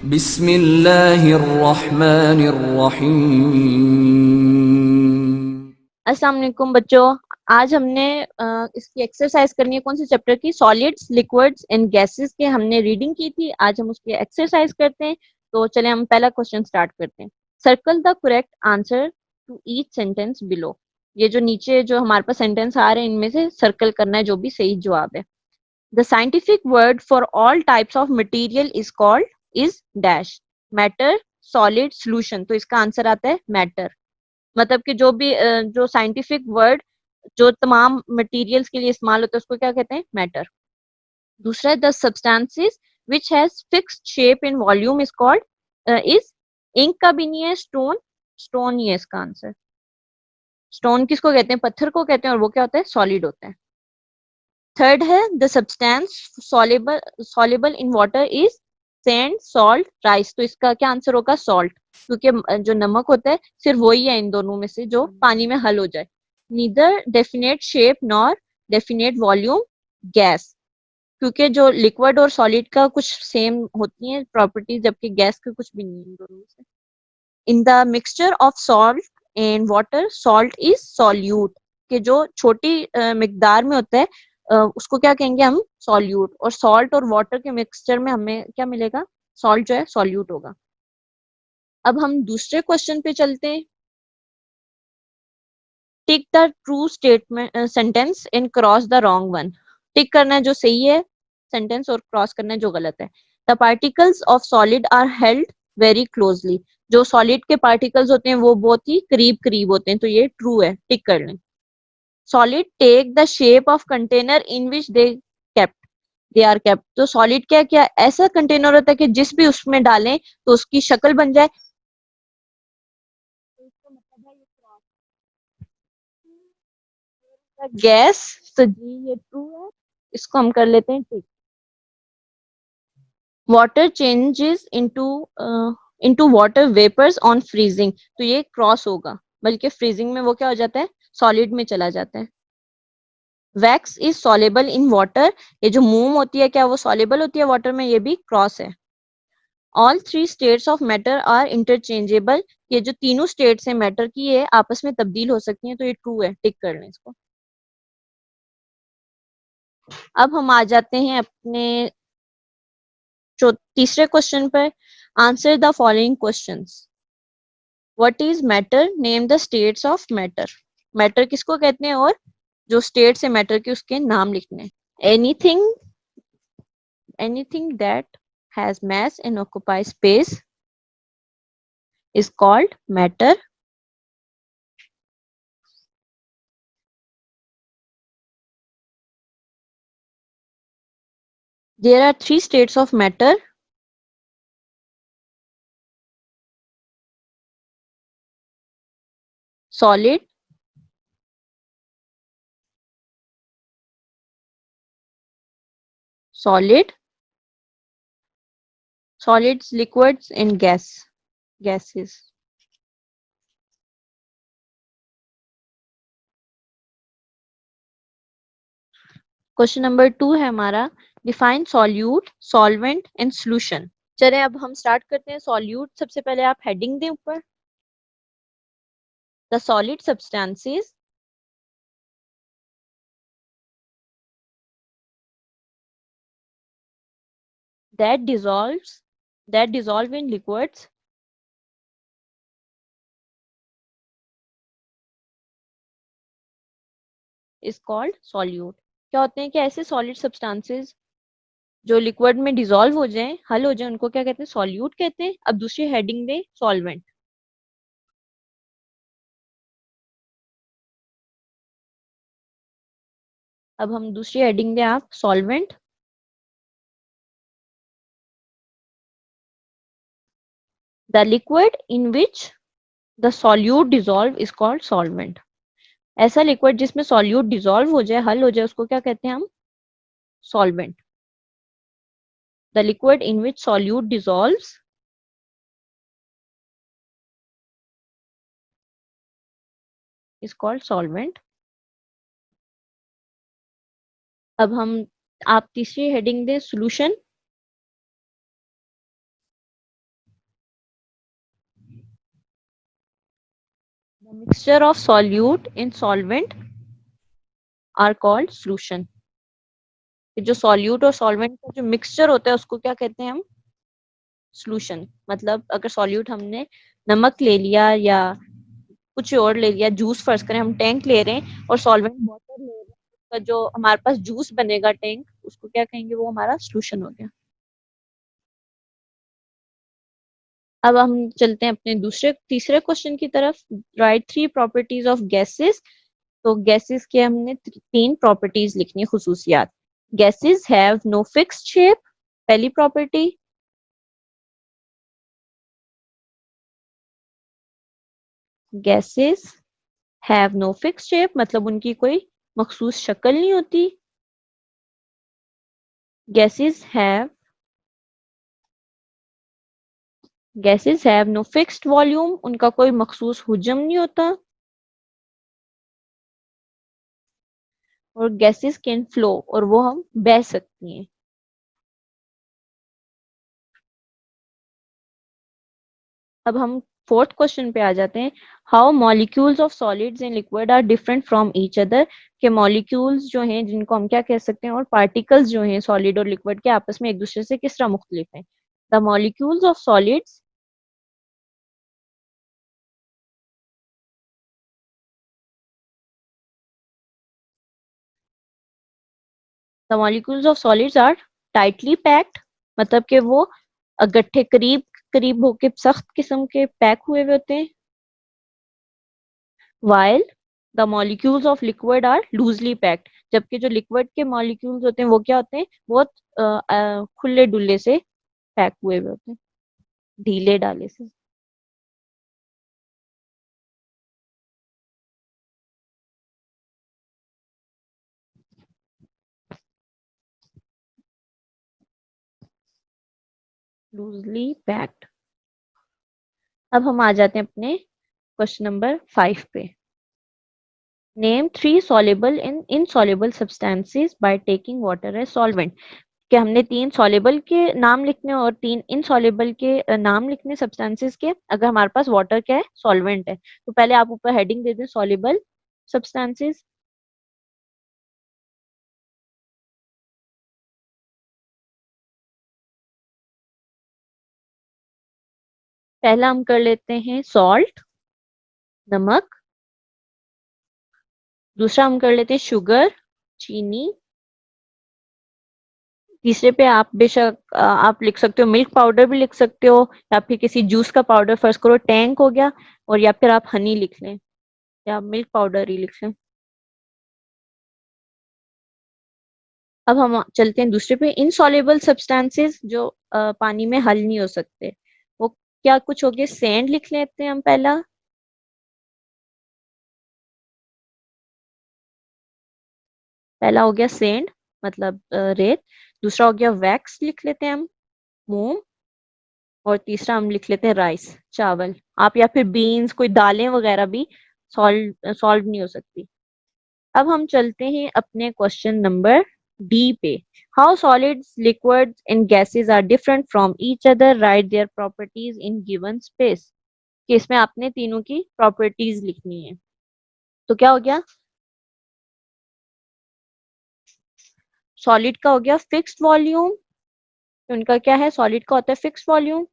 बिस्मिल्लाहिर्रहमानिर्रहीम। अस्सलाम वालेकुम बच्चों। आज हमने इसकी एक्सरसाइज करनी है। कौन से चैप्टर की? सॉलिड्स, लिक्विड्स एंड गैसेस के हमने रीडिंग की थी। आज हम उसकी एक्सरसाइज करते हैं। तो चले हम पहला क्वेश्चन स्टार्ट करते हैं। Circle the correct answer to each sentence below. ये जो नीचे जो हमारे पास सेंटेंस आ रहे हैं इनमें से सर्कल करना है जो भी सही जवाब है। The scientific word for all types of material is called is dash. Matter, solid, solution. तो इसका आंसर आता है मैटर। मतलब कि जो भी जो साइंटिफिक वर्ड जो तमाम मटेरियल्स के लिए इस्तेमाल होता है उसको क्या कहते हैं? मैटर। दूसरा है the substances which has fixed shape in volume is called is. इंक का भी नहीं है, स्टोन। स्टोन ही है इसका आंसर। स्टोन किसको कहते हैं? पत्थर को कहते हैं, और वो क्या होता है? सॉलिड होता है। थर्ड है the substance soluble soluble in water is sand, salt, rice. तो इसका क्या आंसर होगा? सॉल्ट। क्योंकि जो नमक होता है सिर्फ वही है इन दोनों में से जो पानी में हल हो जाए। Neither definite shape nor definite volume gas. क्योंकि जो लिक्विड और सॉलिड का कुछ सेम होती है प्रॉपर्टी, जबकि गैस का कुछ भी नहीं है इन दोनों में से। In the mixture of salt and water salt is solute. कि जो छोटी मिकदार में होता है उसको क्या कहेंगे हम? सॉल्यूट। और सॉल्ट और वाटर के मिक्सचर में हमें क्या मिलेगा? सॉल्ट जो है सॉल्यूट होगा। अब हम दूसरे क्वेश्चन पे चलते हैं। Tick the true statement sentence and cross the wrong one. Tick करना है जो सही है सेंटेंस, और क्रॉस करना है जो गलत है। The particles of solid are held very closely. जो सॉलिड के पार्टिकल्स होते हैं वो बहुत ही करीब करीब होते हैं, तो ये ट्रू है, टिक कर लें। Solid take the shape of container in which they are kept. तो सॉलिड क्या क्या ऐसा कंटेनर होता है कि जिस भी उसमें डालें तो उसकी शक्ल बन जाए। तो इसका मतलब है ये गैस। तो जी ये ट्रू है, इसको हम कर लेते हैं tick. Water changes into water vapours on freezing. तो ये क्रॉस होगा, बल्कि फ्रीजिंग में वो क्या हो जाता है? सॉलिड में चला जाता है। Wax is soluble in water. ये जो मोम होती है क्या वो सॉलेबल होती है वाटर में? ये भी क्रॉस है। All three states of matter are interchangeable. ये जो तीनों स्टेट्स हैं मैटर की ये आपस में तब्दील हो सकती हैं, तो ये ट्रू है, टिक कर लें इसको। अब हम आ जाते हैं अपने तीसरे क्वेश्चन पर। Answer the following questions. What is matter? Name the states of matter. Matter किसको कहते हैं और जो स्टेट्स है मैटर के उसके नाम लिखने हैं। Anything anything that has mass and occupies space is called matter. There are three states of matter: solid, solid, solids, liquids, and gases. Question number 2 है हमारा। Define solute, solvent and solution. चलिए अब हम स्टार्ट करते हैं। Solute सबसे पहले आप हेडिंग दें ऊपर। The solid substances that dissolves that dissolve in liquids is called solute। क्या होते हैं कि ऐसे सॉलिड सब्सटेंसेस जो लिक्विड में डिसॉल्व हो जाएं, हल हो जाए, उनको क्या कहते हैं? सॉल्यूट कहते हैं। अब दूसरी हेडिंग में सॉल्वेंट। अब हम दूसरी हेडिंग में आप solvent. The liquid in which the solute dissolve is called solvent. ऐसा लिक्विड जिसमें सॉल्यूट डिसॉल्व हो जाए, हल हो जाए, उसको क्या कहते हैं हम? Solvent. The liquid in which solute dissolves is called solvent. अब हम, आप तीसरी हेडिंग दें solution. Mixture of solute in solvent are called solution. जो सॉल्यूट और सॉल्वेंट का जो मिक्सचर होता है उसको क्या कहते हैं हम? सॉल्यूशन। मतलब अगर सॉल्यूट हमने नमक ले लिया या कुछ और ले लिया, जूस फर्ज करें हम टैंक ले रहे हैं और सॉल्वेंट वाटर ले रहे हैं, तो जो हमारे पास जूस बनेगा टैंक, उसको क्या कहेंगे? वो हमारा सॉल्यूशन हो गया। अब हम चलते हैं अपने तीसरे क्वेश्चन की तरफ। Write three properties of gases. तो गैसेस के हमने तीन प्रॉपर्टीज लिखनी है, खुसूसियात। Gases have no fixed shape, पहली property. Gases have no fixed shape मतलब उनकी कोई मखसूस शक्ल नहीं होती। Gases have gases have no fixed volume, उनका कोई मखसूस हुजम नहीं होता। और गैसेस कैन फ्लो, और वो हम बह सकती हैं। अब हम फोर्थ क्वेश्चन पे आ जाते हैं। How molecules of solids and liquid are different from each other. के मॉलिक्यूल्स जो हैं जिनको हम क्या कह सकते हैं, और पार्टिकल्स जो हैं सॉलिड और लिक्विड के, आपस में एक दूसरे से किस तरह मुख्तलिफ हैं। The molecules of solids the molecules of solids are tightly packed, मतलब कि वो गट्ठे करीब करीब होके सख्त किस्म के पैक हुए हुए होते हैं। while the molecules of liquid are loosely packed, जबकि जो लिक्विड के मॉलिक्यूल्स होते हैं वो क्या होते हैं? बहुत खुले डुल्ले से पैक हुए हुए होते हैं, ढीले डाले से। Loosely packed. अब हम आ जाते हैं अपने क्वेश्चन नंबर 5 पे। Name three soluble in insoluble substances by taking water as solvent. कि हमने तीन सॉल्युबल के नाम लिखने और तीन इनसॉल्युबल के नाम लिखने सब्सटेंसेस के, अगर हमारे पास वाटर क्या है? सॉल्वेंट है। तो पहले आप ऊपर हेडिंग दे दें सॉल्युबल सब्सटेंसेस। पहला हम कर लेते हैं सॉल्ट, नमक। दूसरा हम कर लेते हैं शुगर, चीनी। तीसरे पे आप बेशक आप लिख सकते हो मिल्क पाउडर भी लिख सकते हो, या फिर किसी जूस का पाउडर, फर्स्ट करो टैंक हो गया। और या फिर आप हनी लिख लें, या मिल्क पाउडर ही लिख लें। अब हम चलते हैं दूसरे पे, इनसॉल्युबल सब्सटेंसेस जो पानी में हल नहीं हो सकते। वो क्या कुछ हो गए? सैंड लिख लेते हैं हम पहला। पहला हो गया सैंड, मतलब रेत। दूसरा हो गया वैक्स, लिख लेते हैं हम, मोम। और तीसरा हम लिख लेते हैं राइस, चावल। आप या फिर बीन्स, कोई दालें वगैरह भी सॉल्व नहीं हो सकती। अब हम चलते हैं अपने क्वेश्चन नंबर डी पे। How solids, liquids and gases are different from each other, write their properties in given space. कि इसमें आपने तीनों की प्रॉपर्टीज लिखनी है। तो क्या हो गया? सॉलिड का हो गया फिक्स्ड वॉल्यूम। उनका क्या है? सॉलिड का होता है फिक्स्ड वॉल्यूम।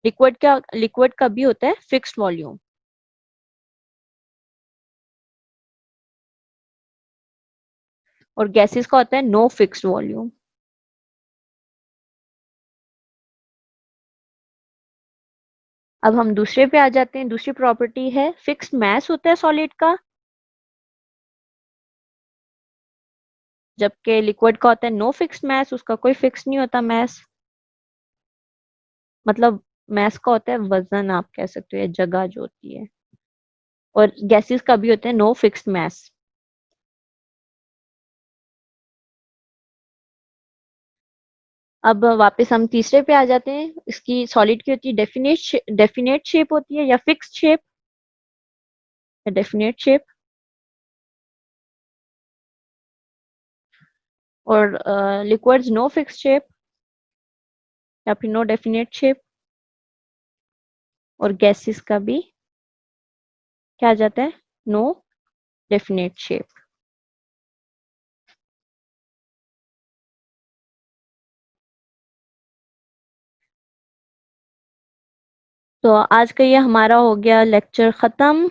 लिक्विड का भी होता है फिक्स्ड वॉल्यूम। और गैसेस का होता है नो फिक्स्ड वॉल्यूम। अब हम दूसरे पे आ जाते हैं। दूसरी प्रॉपर्टी है फिक्स्ड मैस होता है सॉलिड का, जबकि लिक्विड का होता है नो फिक्स्ड मैस, उसका कोई फिक्स नहीं होता मैस। मतलब मैस का होता है वजन, आप कह सकते हो, या जगह जो होती है। और गैसेस का भी होता है नो फिक्स्ड मैस। अब वापस हम तीसरे पे आ जाते हैं। इसकी सॉलिड की होती है डेफिनेट शेप होती है, या फिक्स्ड शेप, या डेफिनेट शेप। और लिक्विड्स नो फिक्स्ड शेप, या फिर नो डेफिनेट शेप। और गैसेस का भी क्या आ जाता है, नो डेफिनेट शेप। तो आज का ये हमारा हो गया लेक्चर खत्म।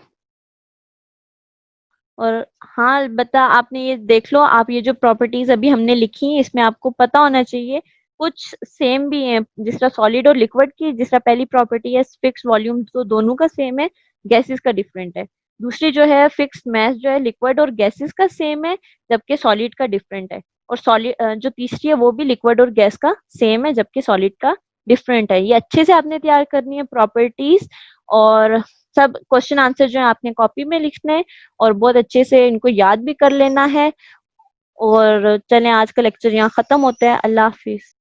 और हाँ, अलबत्ता आपने ये देख लो, आप ये जो प्रॉपर्टीज अभी हमने लिखी हैं इसमें आपको पता होना चाहिए कुछ सेम भी है, जिस तरह सॉलिड और लिक्विड की, जिस तरह पहली प्रॉपर्टी है फिक्स वॉल्यूम, तो दोनों का सेम है, गैसेस का डिफरेंट है। दूसरी जो है फिक्स मास, जो है लिक्विड और गैसेस का सेम है, जबकि सॉलिड का डिफरेंट है। और सॉलिड जो तीसरी है वो भी लिक्विड और गैस का सेम है, जबकि सॉलिड का डिफरेंट है। ये अच्छे से आपने तैयार करनी है प्रॉपर्टीज। और सब क्वेश्चन आंसर जो है आपने कॉपी में लिखने हैं और बहुत अच्छे से इनको याद भी कर लेना है। और चलें, आज का लेक्चर यहाँ खत्म होता है। अल्लाह हाफिज।